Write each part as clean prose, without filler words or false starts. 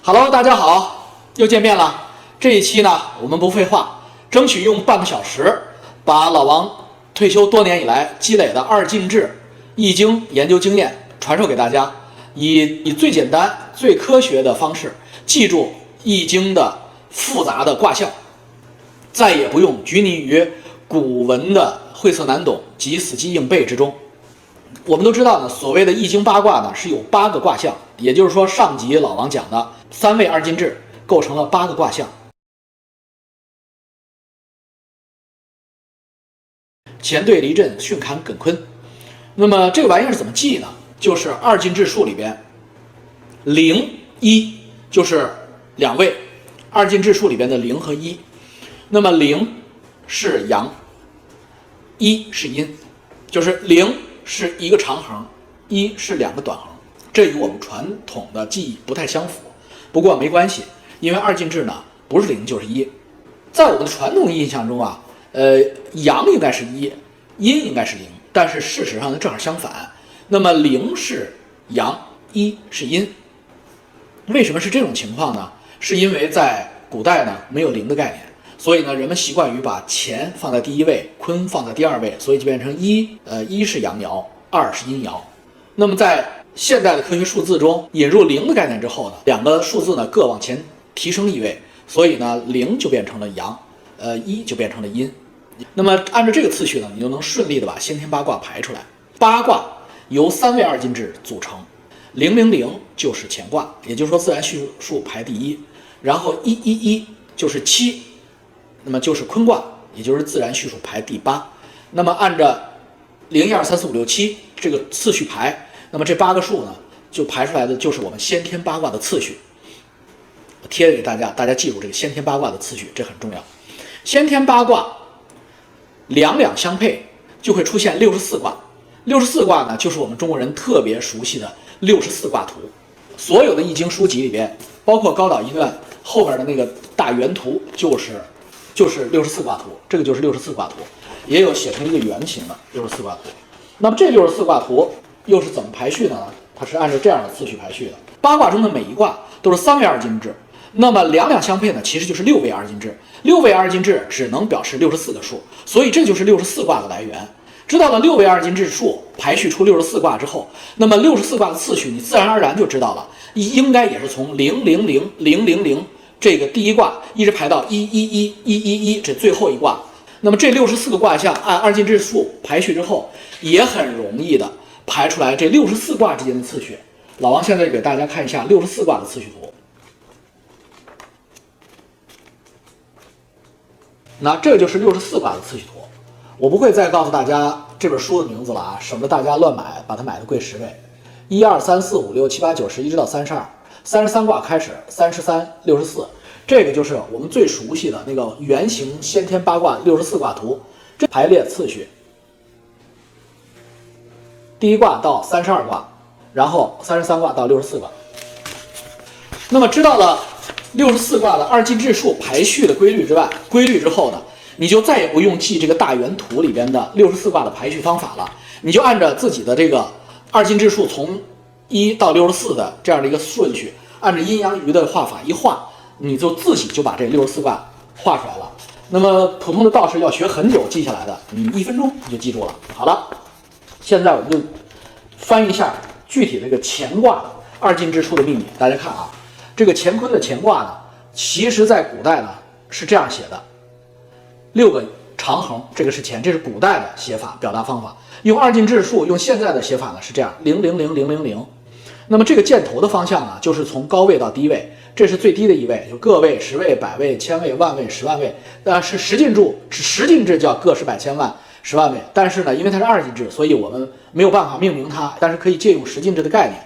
Hello， 大家好，又见面了。这一期呢，我们不废话，争取用半个小时，把老王退休多年以来积累的二进制易经研究经验传授给大家，以最简单、最科学的方式记住易经的复杂的卦象，再也不用拘泥于古文的晦涩难懂及死记硬背之中。我们都知道呢，所谓的易经八卦呢是有8个卦象，也就是说上集老王讲的3位二进制构成了8个卦象。乾兑离震巽坎艮坤。那么这个玩意儿怎么记呢？就是二进制数里边0、1就是2位，二进制数里边的0和1。那么0是阳，1是阴，就是0是一个长横，1是2个短横，这与我们传统的记忆不太相符。不过没关系，因为二进制呢不是0就是1。在我们的传统印象中啊，阳应该是1，阴应该是0，但是事实上呢正好相反。那么0是阳，1是阴。为什么是这种情况呢？是因为在古代呢没有0的概念，所以呢人们习惯于把乾放在第一位，坤放在第2位，所以就变成1是阳爻，2是阴爻。那么在现代的科学数字中引入0的概念之后呢，2个数字呢各往前提升1位，所以呢0就变成了阳，1就变成了阴。那么按照这个次序呢，你就能顺利的把先天八卦排出来。八卦由3位二进制组成，000就是乾卦，也就是说自然序数排第1，然后111就是7，那么就是坤卦，也就是自然序数排第8。那么按照0、1、2、3、4、5、6、7这个次序排，那么这8个数呢，就排出来的就是我们先天八卦的次序。我贴给大家，大家记住这个先天八卦的次序，这很重要。先天八卦两两相配，就会出现64卦。64卦呢，就是我们中国人特别熟悉的64卦图。所有的易经书籍里边，包括高岛医院后边的那个大圆图，就是64卦图，这个就是64卦图，也有写成一个圆形的64卦图。那么这64卦图又是怎么排序的呢？它是按照这样的次序排序的。八卦中的每一卦都是3位二进制，那么两两相配呢，其实就是6位二进制。6位二进制只能表示64个数，所以这就是64卦的来源。知道了6位二进制数排序出64卦之后，那么64卦的次序你自然而然就知道了，应该也是从000这个第一卦一直排到111这最后一卦。那么这64个卦象按二进制数排序之后，也很容易的排出来这64卦之间的次序。老王现在给大家看一下64卦的次序图。那这就是64卦的次序图。我不会再告诉大家这本书的名字了啊，省得大家乱买，把它买的贵10倍。1、2、3、4、5、6、7、8、9、10，一直到32，33卦开始，33、64，这个就是我们最熟悉的那个圆形先天八卦64卦图。这排列次序，第一卦到32卦，然后33卦到64卦。那么知道了64卦的二进制数排序的规律之后呢，你就再也不用记这个大圆图里边的64卦的排序方法了，你就按照自己的这个二进制数从1到64的这样的一个顺序，按照阴阳鱼的画法一画，你就自己就把这64卦画出来了。那么普通的道士要学很久记下来的，你1分钟你就记住了。好了，现在我们就翻译一下具体这个乾卦二进制数的秘密。大家看啊，这个乾坤的乾卦呢，其实在古代呢是这样写的，6个长横，这个是乾，这是古代的写法表达方法。用二进制数，用现在的写法呢是这样，0000000。那么这个箭头的方向呢，就是从高位到低位，这是最低的一位，就个位、10位、百位、千位、万位、10万位。是10进制叫个十百千万10万位。但是呢，因为它是二进制，所以我们没有办法命名它，但是可以借用10进制的概念。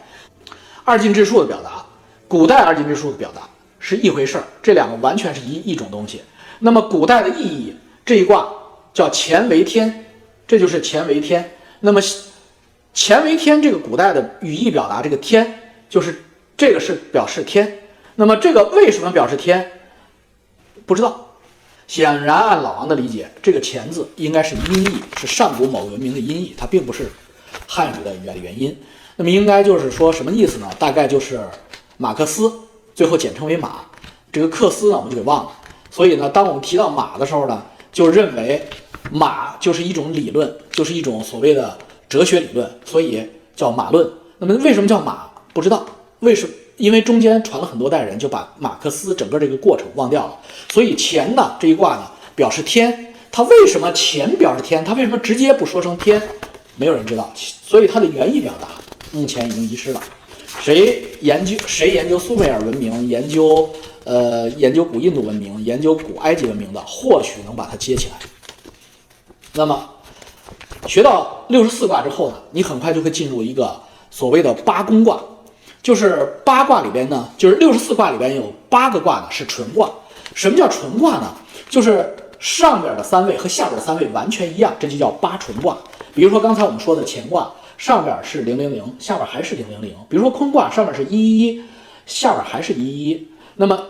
二进制数的表达，古代二进制数的表达是一回事儿，这2个完全是一种东西。那么古代的意义，这一卦叫乾为天，这就是乾为天。那么乾为天这个古代的语义表达，这个天就是这个是表示天。那么这个为什么表示天？不知道。显然按老王的理解，这个乾字应该是音译，是上古某个文明的音译，它并不是汉语的原音。那么应该就是说什么意思呢？大概就是马克思最后简称为马。这个克斯呢我们就给忘了。所以呢，当我们提到马的时候呢，就认为马就是一种理论，就是一种所谓的哲学理论，所以叫马论。那么为什么叫马？不知道为什么，因为中间传了很多代人，就把马克思整个这个过程忘掉了。所以乾呢这一卦呢表示天，它为什么乾表示天？它为什么直接不说成天？没有人知道。所以它的原意表达目前已经遗失了。谁研究苏美尔文明，研究古印度文明，研究古埃及文明的，或许能把它接起来。那么学到64卦之后呢，你很快就会进入一个所谓的八宫卦，就是八卦里边呢，就是64卦里边有8个卦呢是纯卦。什么叫纯卦呢？就是上边的3位和下边的3位完全一样，这就叫八纯卦。比如说刚才我们说的乾卦，上边是000，下边还是000。比如说坤卦，上边是111，下边还是111。那么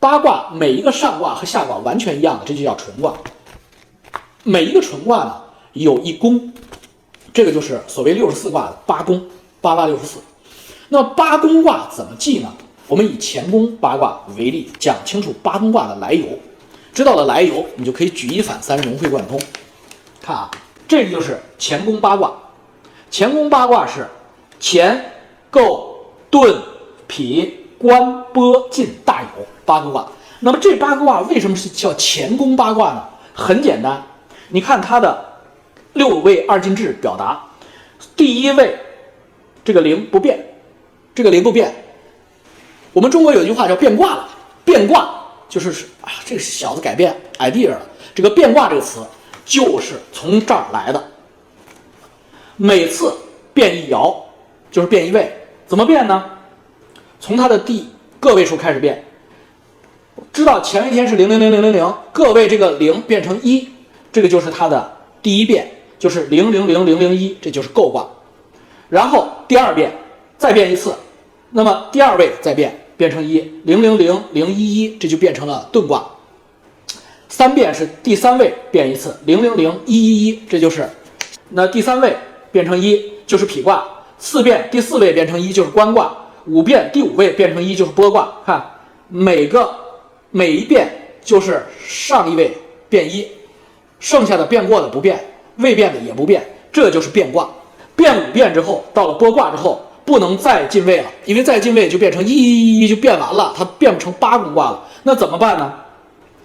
八卦每一个上卦和下卦完全一样的，这就叫纯卦。每一个纯卦呢有一宫，这个就是所谓64卦的八宫，8卦64。那么八宫卦怎么记呢？我们以乾宫八卦为例，讲清楚八宫卦的来由。知道了来由，你就可以举一反三，融会贯通。看啊，这个就是乾宫八卦。乾宫八卦是乾、艮、遁、否、官、剥、晋、大有8个卦。那么这8个卦为什么是叫乾宫八卦呢？很简单，你看它的6位二进制表达，第一位这个零不变，这个零不变。我们中国有一句话叫变卦了，变卦就是这个小子改变 idea 了。这个变卦这个词就是从这儿来的。每次变一爻就是变一位，怎么变呢？从它的个位数开始变。知道乾为天是0000000，个位这个0变成1，这个就是它的第一变，就是000001，这就是构卦。然后第二变再变一次，那么第二位再变成1，000011，这就变成了遁卦。3变是第3位变一次，000111，这就是那第3位变成1就是否卦。4变第4位变成1就是官卦。5变第5位变成1就是剥卦。看每一变就是上一位变1，剩下的变过的不变，未变的也不变，这就是变卦。变5变之后，到了剥卦之后不能再进位了，因为再进位就变成111就变完了，它变不成八宫卦了。那怎么办呢？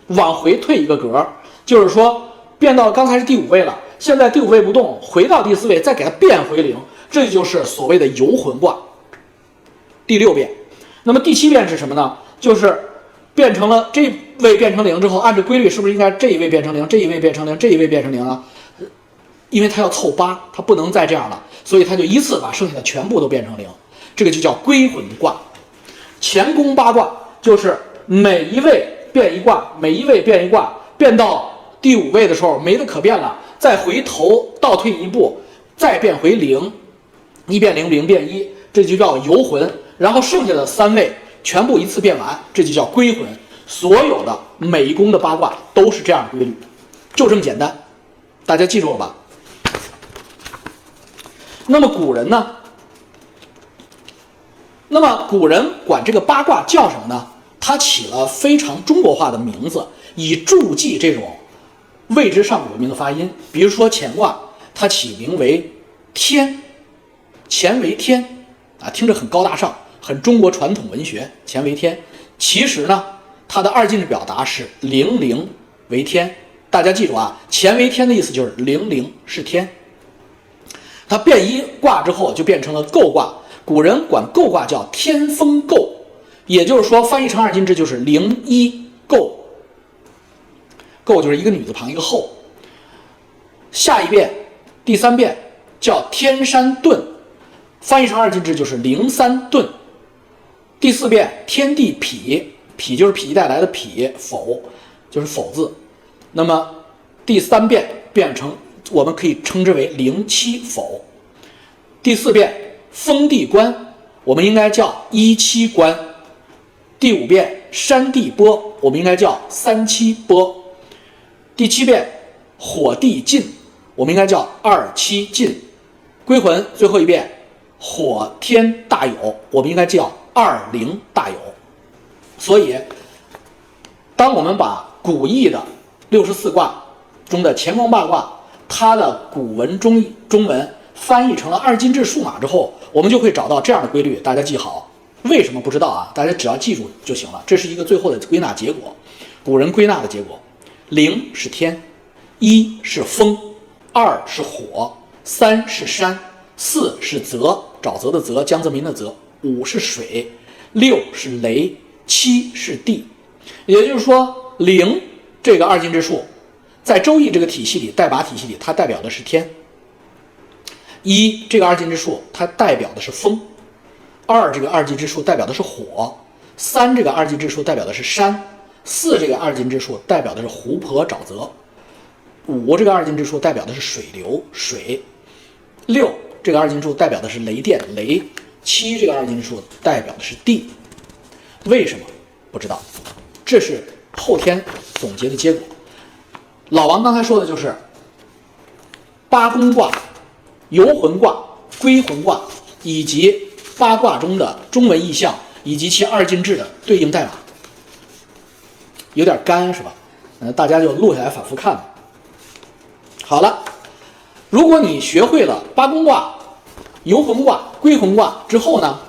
往回退一个格，就是说变到刚才是第5位了，现在第5位不动，回到第4位，再给它变回0，这就是所谓的游魂卦。第6变，那么第7变是什么呢？就是变成了这位变成0之后，按照规律是不是应该这一位变成0，这一位变成0，这一位变成0啊？因为它要凑8，它不能再这样了，所以它就一次把剩下的全部都变成0，这个就叫归魂卦。乾宫八卦就是每一位变一卦，每一位变一卦，变到第5位的时候没得可变了，再回头倒退一步，再变回0，1变0，0变1，这就叫游魂。然后剩下的3位全部一次变完，这就叫归魂。所有的每一宫的八卦都是这样的规律，就这么简单，大家记住了吧？那么古人呢？那么古人管这个八卦叫什么呢？他起了非常中国化的名字，以注记这种未知上古文明的发音。比如说乾卦，它起名为天，乾为天啊，听着很高大上，很中国传统文学。乾为天，其实呢，它的二进制表达是00为天。大家记住啊，乾为天的意思就是00是天。它变一卦之后就变成了构卦，古人管构卦叫天风构，也就是说翻译成二进制就是01构，构就是一个女字旁一个后。下一遍第3遍叫天山遁，翻译成二进制就是03遁。第4遍天地否，否就是否带来的否，就是否字。那么第3遍变成我们可以称之为07否。第4遍封地官，我们应该叫17官。第5遍山地剥，我们应该叫37剥。第7遍火地晋，我们应该叫27晋。归魂最后一遍火天大有，我们应该叫20大有。所以，当我们把古易的64卦中的乾坤八卦，它的古文中文翻译成了二进制数码之后，我们就会找到这样的规律，大家记好。为什么不知道啊？大家只要记住就行了。这是一个最后的归纳结果，古人归纳的结果。0是天，1是风，2是火，3是山，4是泽，沼泽的泽，江泽民的泽，5是水，6是雷，7是地。也就是说，0这个二进制数在周易这个体系里，代拔体系里，它代表的是天；1这个二进制数它代表的是风；2这个二进制数代表的是火；3这个二进制数代表的是山；4这个二进制数代表的是湖泊沼泽；5这个二进制数代表的是水流水；6这个二进制数代表的是雷电雷；7这个二进制数代表的是地。为什么不知道？这是后天总结的结果。老王刚才说的就是八宫卦、游魂卦、归魂卦以及八卦中的中文意象以及其二进制的对应代码。有点干是吧？大家就录下来反复看吧。好了，如果你学会了八宫卦、游魂卦、归魂卦之后呢，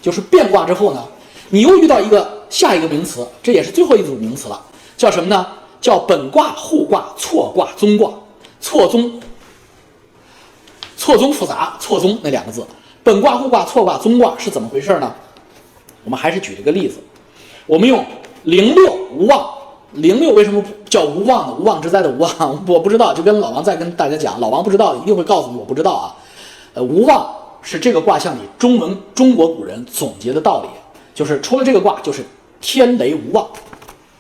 就是变卦之后呢，你又遇到下一个名词，这也是最后一组名词了，叫什么呢？叫本卦、后卦、错卦、综卦。错综复杂，错综那2个字。本卦、后卦、错卦、综卦是怎么回事呢？我们还是举了个例子，我们用06无妄。06为什么叫无妄呢？无妄之灾的无妄，我不知道，就跟老王再跟大家讲，老王不知道一定会告诉你我不知道啊。无妄是这个卦象里中国古人总结的道理，就是除了这个卦就是天雷无妄，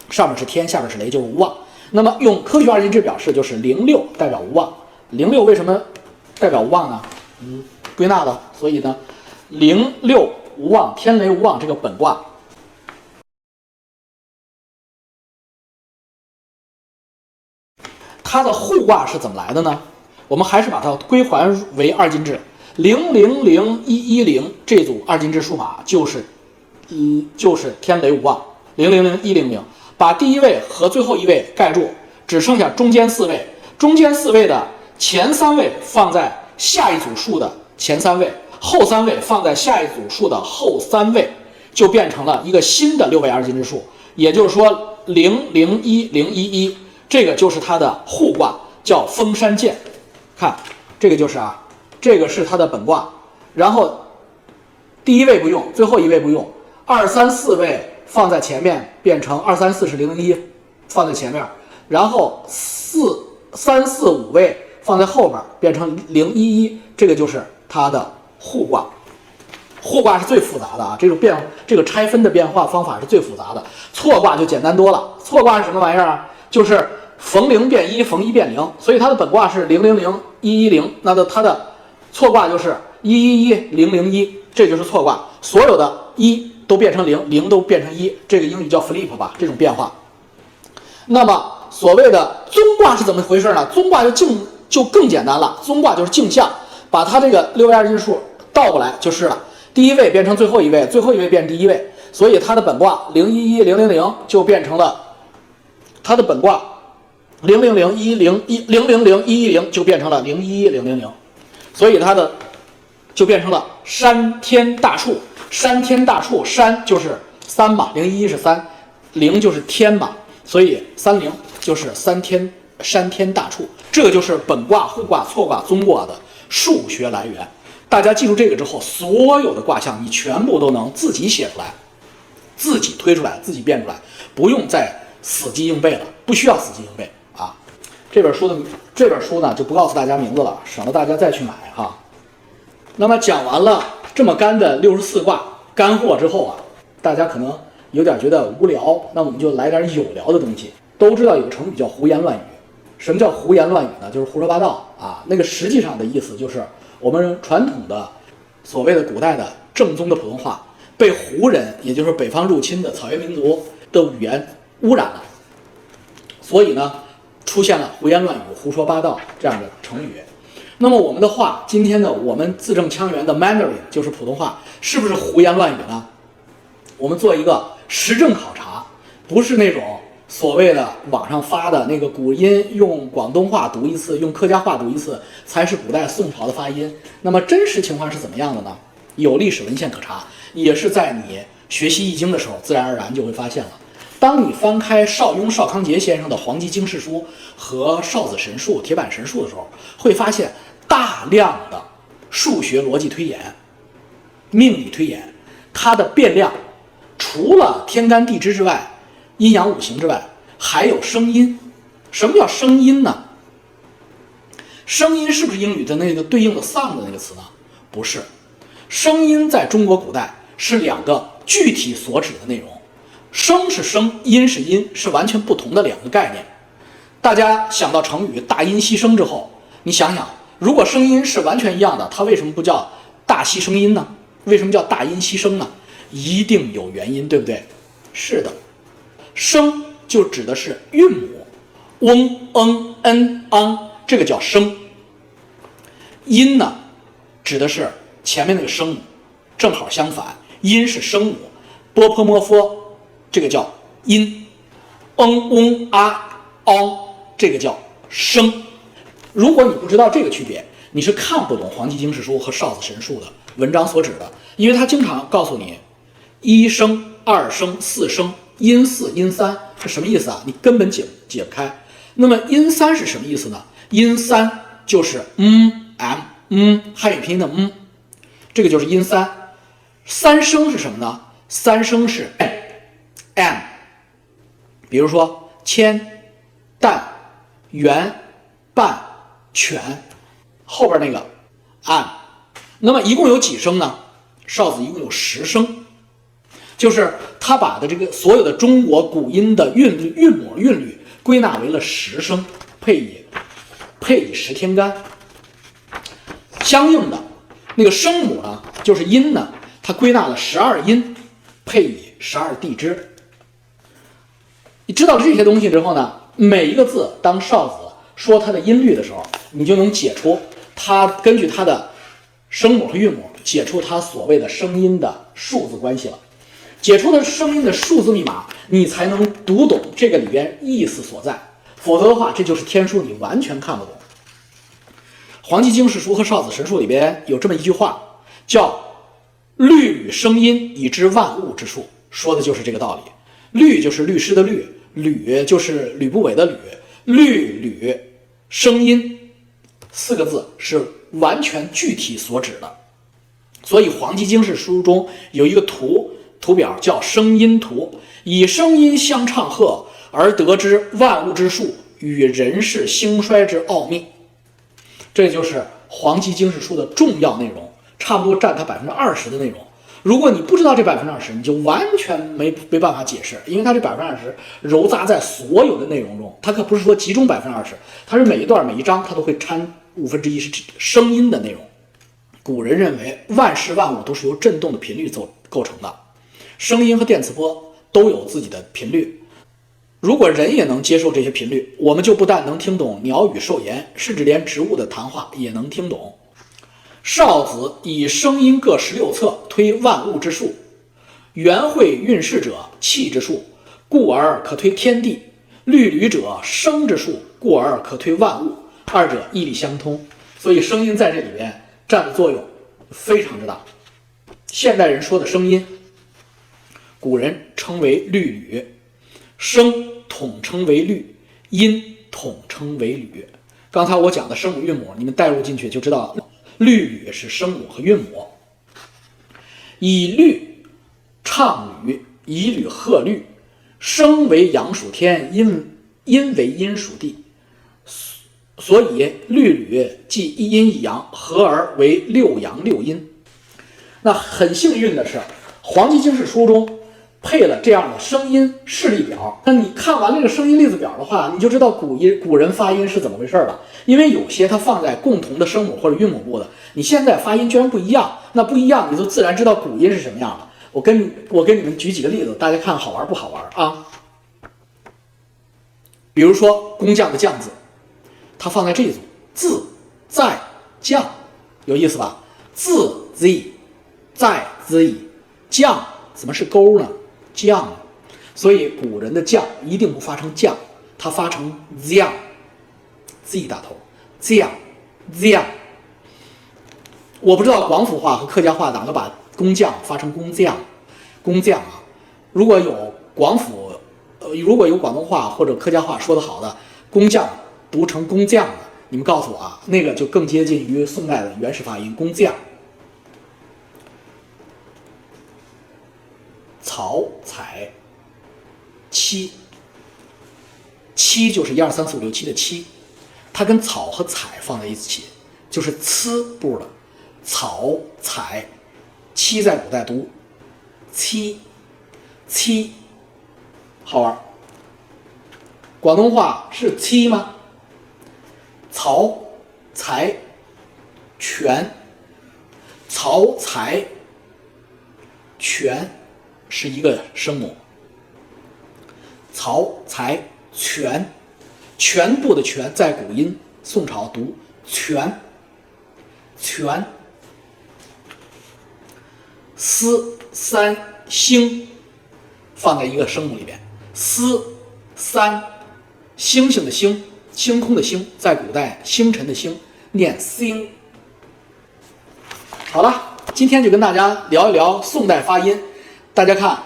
上面是天，下面是雷，就是无妄。那么用科学二进制表示，就是06代表无妄。06为什么代表无妄呢？归纳了，所以呢06无妄，天雷无妄这个本卦，它的后卦是怎么来的呢？我们还是把它归还为二进制，000110这组二进制数码就是天雷无妄，000100，把第一位和最后一位盖住，只剩下中间4位，中间4位的前3位放在下一组数的前3位，后3位放在下一组数的后3位，就变成了一个新的6位二进制数，也就是说001011，这个就是它的后卦，叫封山剑。看这个就是这个是它的本卦，然后第一位不用，最后一位不用，2、3、4位放在前面，变成2、3、4是001放在前面，然后3、4、5位放在后边，变成011，这个就是它的互卦。互卦是最复杂的啊，这个拆分的变化方法是最复杂的。错卦就简单多了，错卦是什么玩意儿啊？就是逢0变1，逢1变0，所以它的本卦是000110，那它的错卦就是111001，这就是错卦。所有的1都变成0，0都变成1，这个英语叫 flip 吧，这种变化。那么所谓的综卦是怎么回事呢？综卦就更简单了，综卦就是镜像，把它这个6位二进数倒过来就是了，第一位变成最后一位，最后一位变第一位，所以它的本卦011000就变成了它的本卦000110就变成了011000，所以它的就变成了山天大处。山天大处，山就是3嘛，011是3，0就是天嘛，所以30就是山天大处。这个就是本卦、后卦、错卦、综卦的数学来源。大家记住这个之后，所有的卦象你全部都能自己写出来，自己推出来，自己变出来，不用再死记硬背了，不需要死记硬背啊。这本书呢就不告诉大家名字了，省得大家再去买哈。那么讲完了这么干的64卦干货之后大家可能有点觉得无聊，那我们就来点有聊的东西。都知道有个成语叫胡言乱语，什么叫胡言乱语呢？就是胡说八道那个实际上的意思就是我们传统的所谓的古代的正宗的普通话被胡人，也就是北方入侵的草原民族的语言污染了，所以呢出现了胡言乱语、胡说八道这样的成语。那么我们的话，今天的我们字正腔圆的 Mandarin 就是普通话，是不是胡言乱语呢？我们做一个实证考察，不是那种所谓的网上发的那个古音用广东话读一次，用客家话读一次才是古代宋朝的发音。那么真实情况是怎么样的呢？有历史文献可查，也是在你学习易经的时候，自然而然就会发现了。当你翻开邵雍、邵康节先生的《黄极经世书》和邵子神术、铁板神术的时候，会发现大量的数学逻辑推演、命理推演，它的变量除了天干地支之外，阴阳五行之外，还有声音。什么叫声音呢？声音是不是英语的那个对应的 sound 的那个词呢？不是，声音在中国古代是两个具体所指的内容。声是声，音是音，是完全不同的两个概念。大家想到成语大音希声之后，你想想，如果声音是完全一样的，它为什么不叫大希声音呢？为什么叫大音希声呢？一定有原因，对不对？是的，声就指的是韵母，嗡、嗯、嗯、昂，这个叫声。音呢，指的是前面那个声母，正好相反，音是声母，波泼摸佛，这个叫音，嗡、嗡、啊、嗷，这个叫声。如果你不知道这个区别，你是看不懂《黄极经世书》和邵子神术的文章所指的，因为他经常告诉你一声、二声、四声，音四、音三是什么意思啊？你根本解不开。那么音三是什么意思呢？音三就是汉语拼音的这个就是音三。三声是什么呢？三声是 m， 比如说千、担、圆、半、全，后边那个 an。那么一共有几声呢？邵子一共有10声，就是他把的这个所有的中国古音的韵母韵律归纳为了10声，配以10天干。相应的那个声母呢，就是音呢，它归纳了12音，配以12地支。你知道这些东西之后呢，每一个字当邵子说它的音律的时候，你就能解出它根据它的声母和韵母解出它所谓的声音的数字关系了。解出的声音的数字密码，你才能读懂这个里边意思所在，否则的话，这就是天书，你完全看不懂。黄极经世书和邵子神术里边有这么一句话，叫律吕声音以知万物之数，说的就是这个道理。律就是律师的律，吕就是吕不韦的吕，律吕声音4个字是完全具体所指的。所以黄极经世书中有一个图表叫声音图，以声音相唱和而得知万物之数与人世兴衰之奥秘。这就是黄极经世书的重要内容，差不多占它20%的内容。如果你不知道这20%，你就完全没办法解释，因为它这20%糅杂在所有的内容中，它可不是说集中20%，它是每一段每一章它都会掺1/5是声音的内容。古人认为万事万物都是由振动的频率构成的，声音和电磁波都有自己的频率。如果人也能接受这些频率，我们就不但能听懂鸟语兽言，甚至连植物的谈话也能听懂。邵子以声音各16策推万物之数，元会运势者气之数，故而可推天地；律吕者声之数，故而可推万物，二者义理相通。所以声音在这里边占的作用非常之大。现代人说的声音，古人称为律吕，声统称为律，音统称为吕。刚才我讲的声母韵母，你们带入进去就知道了。律吕是声母和韵母，以律唱吕，以吕和律。声为阳属天，音为阴属地，所以律吕即一阴一阳，合而为6阳6阴。那很幸运的是，黄极经世书中配了这样的声音示例表。那你看完这个声音例子表的话，你就知道古人发音是怎么回事了。因为有些它放在共同的声母或者韵母部的，你现在发音居然不一样，那不一样你就自然知道古音是什么样的。我跟你们举几个例子，大家看好玩不好玩啊？比如说工匠的匠字，它放在这一组，自在匠，有意思吧？自 z 在 z 匠怎么是勾呢？将，所以古人的将一定不发成将，它发成将 ，z 打头，将。我不知道广府话和客家话哪个把工匠发成工匠，工匠啊。如果有广东话或者客家话说得好的，工匠读成工匠的，你们告诉我啊，那个就更接近于宋代的原始发音工匠。草采七，七就是1、2、3、4、5、6、7的七，它跟草和采放在一起，就是呲部的草采。七在古代读七，好玩。广东话是七吗？草采泉，草采泉是一个声母。草采泉，全部的全在古音宋朝读泉。思三星放在一个声母里边，思三，星星的星，星空的星，在古代星辰的星念星。好了，今天就跟大家聊一聊宋代发音。大家看，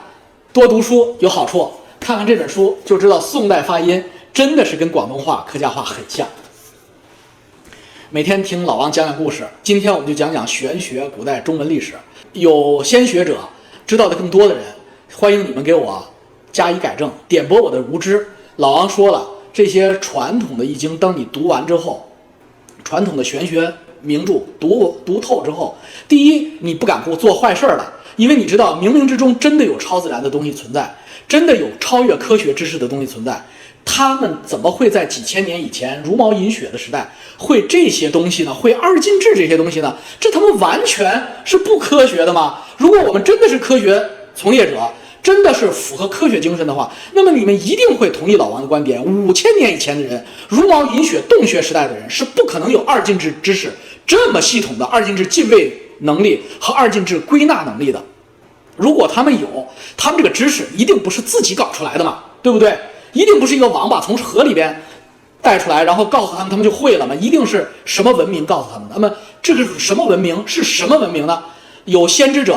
多读书有好处，看看这本书就知道宋代发音真的是跟广东话、客家话很像。每天听老王讲讲故事，今天我们就讲讲玄学古代中文历史。有先学者知道的更多的人，欢迎你们给我加以改正，点拨我的无知。老王说了，这些传统的易经，当你读完之后，传统的玄学名著读透之后，第一，你不敢做坏事了，因为你知道冥冥之中真的有超自然的东西存在，真的有超越科学知识的东西存在。他们怎么会在几千年以前茹毛饮血的时代会这些东西呢？会二进制这些东西呢？这他妈完全是不科学的吗？如果我们真的是科学从业者，真的是符合科学精神的话，那么你们一定会同意老王的观点：5000年以前的人，茹毛饮血洞穴时代的人是不可能有二进制知识这么系统的二进制进位能力和二进制归纳能力的。如果他们有，他们这个知识一定不是自己搞出来的嘛，对不对？一定不是一个王八从河里边带出来，然后告诉他们，他们就会了吗？一定是什么文明告诉他们的？那么这个是什么文明？是什么文明呢？有先知者、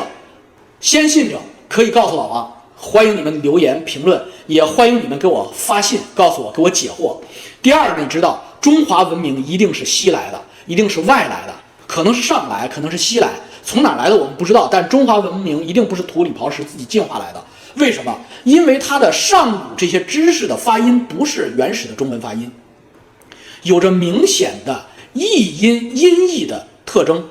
先信者可以告诉老王，欢迎你们留言评论，也欢迎你们给我发信告诉我，给我解惑。第二，你知道中华文明一定是西来的，一定是外来的，可能是上来，可能是西来，从哪来的我们不知道，但中华文明一定不是土里刨食自己进化来的。为什么？因为它的上古这些知识的发音不是原始的中文发音，有着明显的译音音译的特征。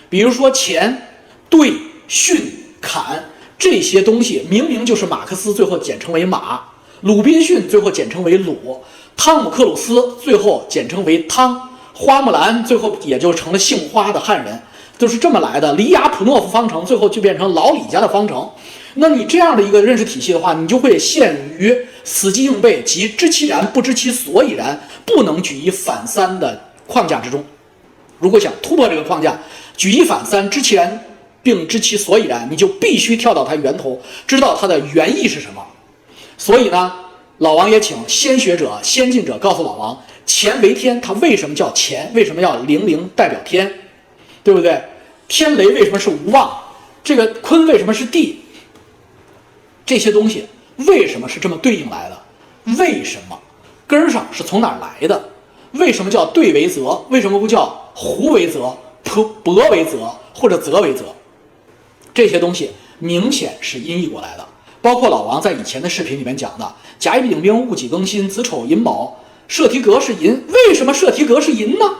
比如说乾、兑、巽、坎这些东西，明明就是马克思最后简称为马，鲁滨逊最后简称为鲁，汤姆克鲁斯最后简称为汤，花木兰最后也就成了姓花的汉人，都是这么来的。里亚普诺夫方程最后就变成老李家的方程。那你这样的一个认识体系的话，你就会陷于死记硬背及知其然不知其所以然，不能举一反三的框架之中。如果想突破这个框架，举一反三，知其然并知其所以然，你就必须跳到它源头，知道它的原意是什么。所以呢，老王也请先学者、先进者告诉老王，乾为天，它为什么叫乾？为什么要00代表天？对不对？天雷为什么是无妄？这个坤为什么是地？这些东西为什么是这么对应来的？为什么根儿上是从哪儿来的？为什么叫对为泽？为什么不叫胡为泽、伯为泽或者泽为泽？这些东西明显是音译过来的。包括老王在以前的视频里面讲的甲乙丙丁戊己庚辛子丑寅卯，摄提格是寅。为什么摄提格是寅呢？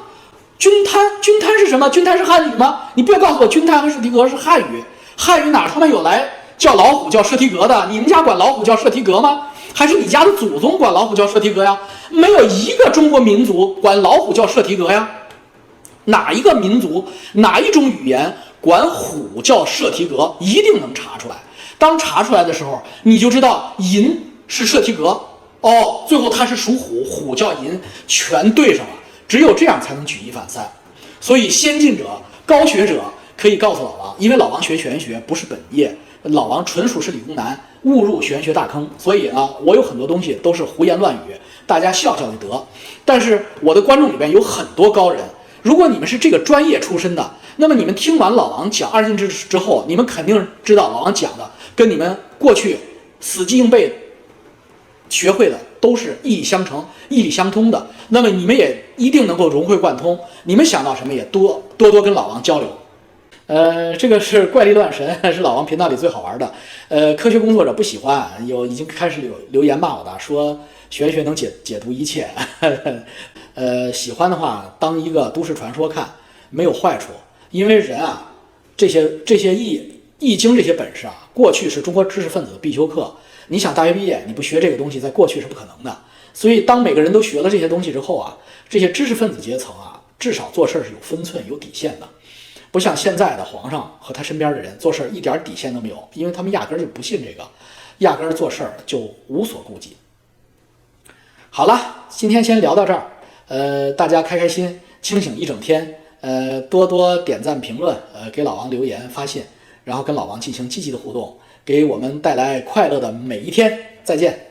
均摊，均摊是什么？均摊是汉语吗？你不要告诉我均摊和摄提格是汉语。汉语哪他妈有来叫老虎叫摄提格的？你们家管老虎叫摄提格吗？还是你家的祖宗管老虎叫摄提格呀？没有一个中国民族管老虎叫摄提格呀。哪一个民族，哪一种语言管虎叫摄提格，一定能查出来。当查出来的时候，你就知道寅是摄提格哦，最后它是属虎，虎叫寅，全对上了。只有这样才能举一反三。所以先进者、高学者可以告诉老王，因为老王学玄学不是本业，老王纯属是理工男，误入玄学大坑。所以呢，我有很多东西都是胡言乱语，大家笑笑就得。但是我的观众里边有很多高人，如果你们是这个专业出身的，那么你们听完老王讲二进制之后，你们肯定知道老王讲的跟你们过去死记硬背学会的都是异理相成、异理相通的。那么你们也一定能够融会贯通，你们想到什么也多跟老王交流。这个是怪力乱神，是老王频道里最好玩的。科学工作者不喜欢，已经开始有留言骂我的，说玄学能解读一切。喜欢的话当一个都市传说看，没有坏处。因为人啊，这些易经这些本事啊，过去是中国知识分子的必修课。你想大学毕业你不学这个东西，在过去是不可能的。所以当每个人都学了这些东西之后啊，这些知识分子阶层啊，至少做事是有分寸、有底线的。不像现在的皇上和他身边的人做事一点底线都没有，因为他们压根就不信这个，压根做事就无所顾忌。好了，今天先聊到这儿。大家开开心，清醒一整天。多多点赞评论，给老王留言发信，然后跟老王进行积极的互动，给我们带来快乐的每一天。再见。